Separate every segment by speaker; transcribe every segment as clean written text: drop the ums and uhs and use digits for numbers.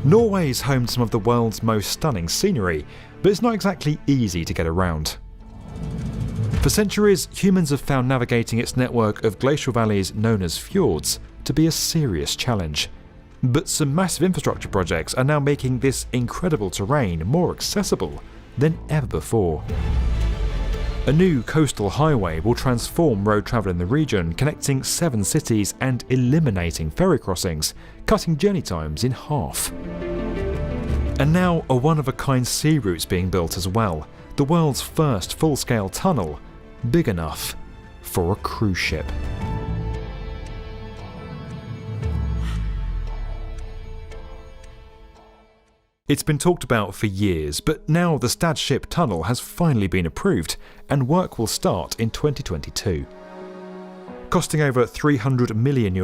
Speaker 1: Norway is home to some of the world's most stunning scenery, but it's not exactly easy to get around. For centuries, humans have found navigating its network of glacial valleys known as fjords to be a serious challenge. But some massive infrastructure projects are now making this incredible terrain more accessible than ever before. A new coastal highway will transform road travel in the region, connecting 7 cities and eliminating ferry crossings, cutting journey times in half. And now a one-of-a-kind sea route's being built as well, the world's first full-scale tunnel, big enough for a cruise ship. It's been talked about for years, but now the Stadship Tunnel has finally been approved, and work will start in 2022. Costing over $300 million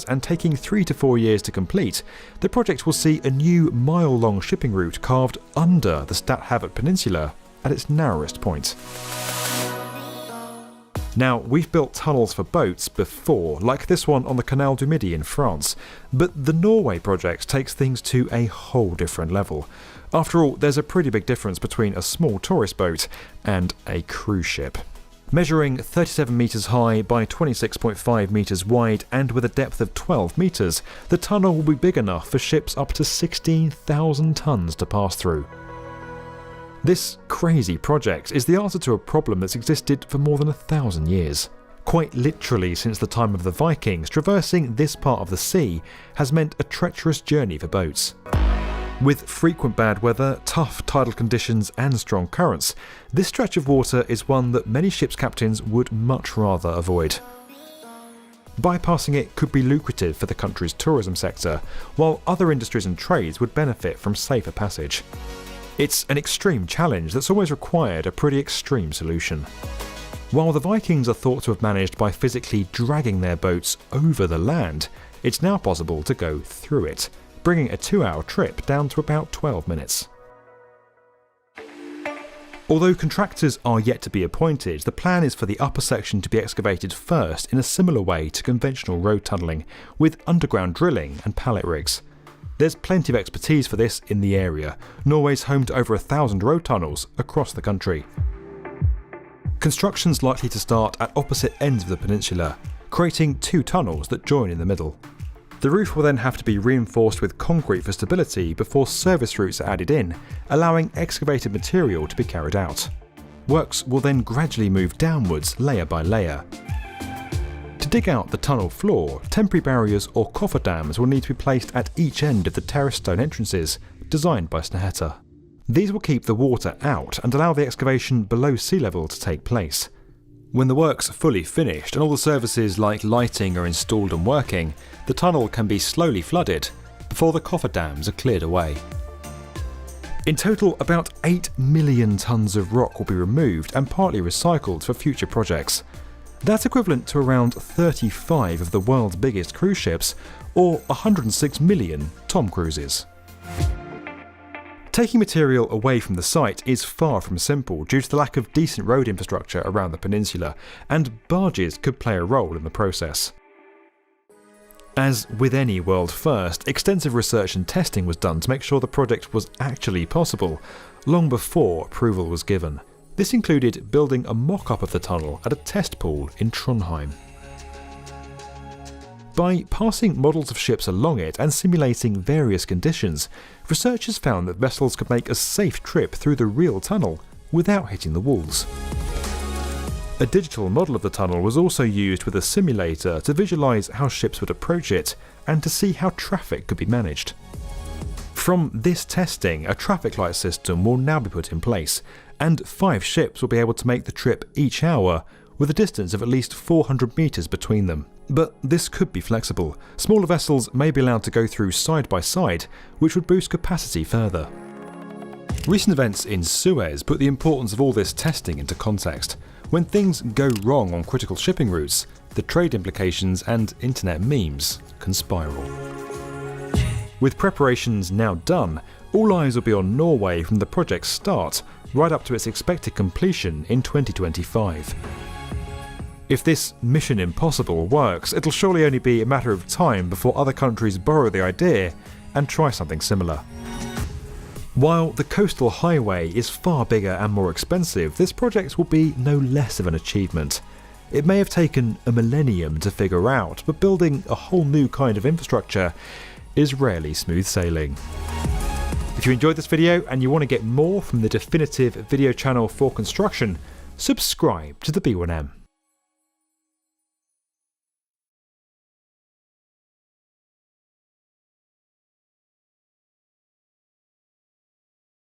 Speaker 1: and taking 3 to 4 years to complete, the project will see a new mile-long shipping route carved under the Stadhavet Peninsula at its narrowest point. Now, we've built tunnels for boats before, like this one on the Canal du Midi in France, but the Norway project takes things to a whole different level. After all, there's a pretty big difference between a small tourist boat and a cruise ship. Measuring 37 metres high by 26.5 metres wide and with a depth of 12 metres, the tunnel will be big enough for ships up to 16,000 tonnes to pass through. This crazy project is the answer to a problem that's existed for more than 1,000 years. Quite literally since the time of the Vikings, traversing this part of the sea has meant a treacherous journey for boats. With frequent bad weather, tough tidal conditions and strong currents, this stretch of water is one that many ships' captains would much rather avoid. Bypassing it could be lucrative for the country's tourism sector, while other industries and trades would benefit from safer passage. It's an extreme challenge that's always required a pretty extreme solution. While the Vikings are thought to have managed by physically dragging their boats over the land, it's now possible to go through it, bringing a 2-hour trip down to about 12 minutes. Although contractors are yet to be appointed, the plan is for the upper section to be excavated first in a similar way to conventional road tunnelling, with underground drilling and pallet rigs. There's plenty of expertise for this in the area. Norway's home to over 1,000 road tunnels across the country. Construction's likely to start at opposite ends of the peninsula, creating 2 tunnels that join in the middle. The roof will then have to be reinforced with concrete for stability before service routes are added in, allowing excavated material to be carried out. Works will then gradually move downwards layer by layer. To dig out the tunnel floor, temporary barriers or cofferdams will need to be placed at each end of the terrace stone entrances, designed by Snehetta. These will keep the water out and allow the excavation below sea level to take place. When the work's fully finished and all the services like lighting are installed and working, the tunnel can be slowly flooded before the cofferdams are cleared away. In total, about 8 million tonnes of rock will be removed and partly recycled for future projects. That's equivalent to around 35 of the world's biggest cruise ships, or 106 million Tom Cruises. Taking material away from the site is far from simple due to the lack of decent road infrastructure around the peninsula, and barges could play a role in the process. As with any world first, extensive research and testing was done to make sure the project was actually possible, long before approval was given. This included building a mock-up of the tunnel at a test pool in Trondheim. By passing models of ships along it and simulating various conditions, researchers found that vessels could make a safe trip through the real tunnel without hitting the walls. A digital model of the tunnel was also used with a simulator to visualise how ships would approach it and to see how traffic could be managed. From this testing, a traffic light system will now be put in place, and 5 ships will be able to make the trip each hour with a distance of at least 400 metres between them. But this could be flexible. Smaller vessels may be allowed to go through side by side, which would boost capacity further. Recent events in Suez put the importance of all this testing into context. When things go wrong on critical shipping routes, the trade implications and internet memes can spiral. With preparations now done, all eyes will be on Norway from the project's start right up to its expected completion in 2025. If this Mission Impossible works, it'll surely only be a matter of time before other countries borrow the idea and try something similar. While the coastal highway is far bigger and more expensive, this project will be no less of an achievement. It may have taken a millennium to figure out, but building a whole new kind of infrastructure is rarely smooth sailing. If you enjoyed this video and you want to get more from the definitive video channel for construction, subscribe to the B1M.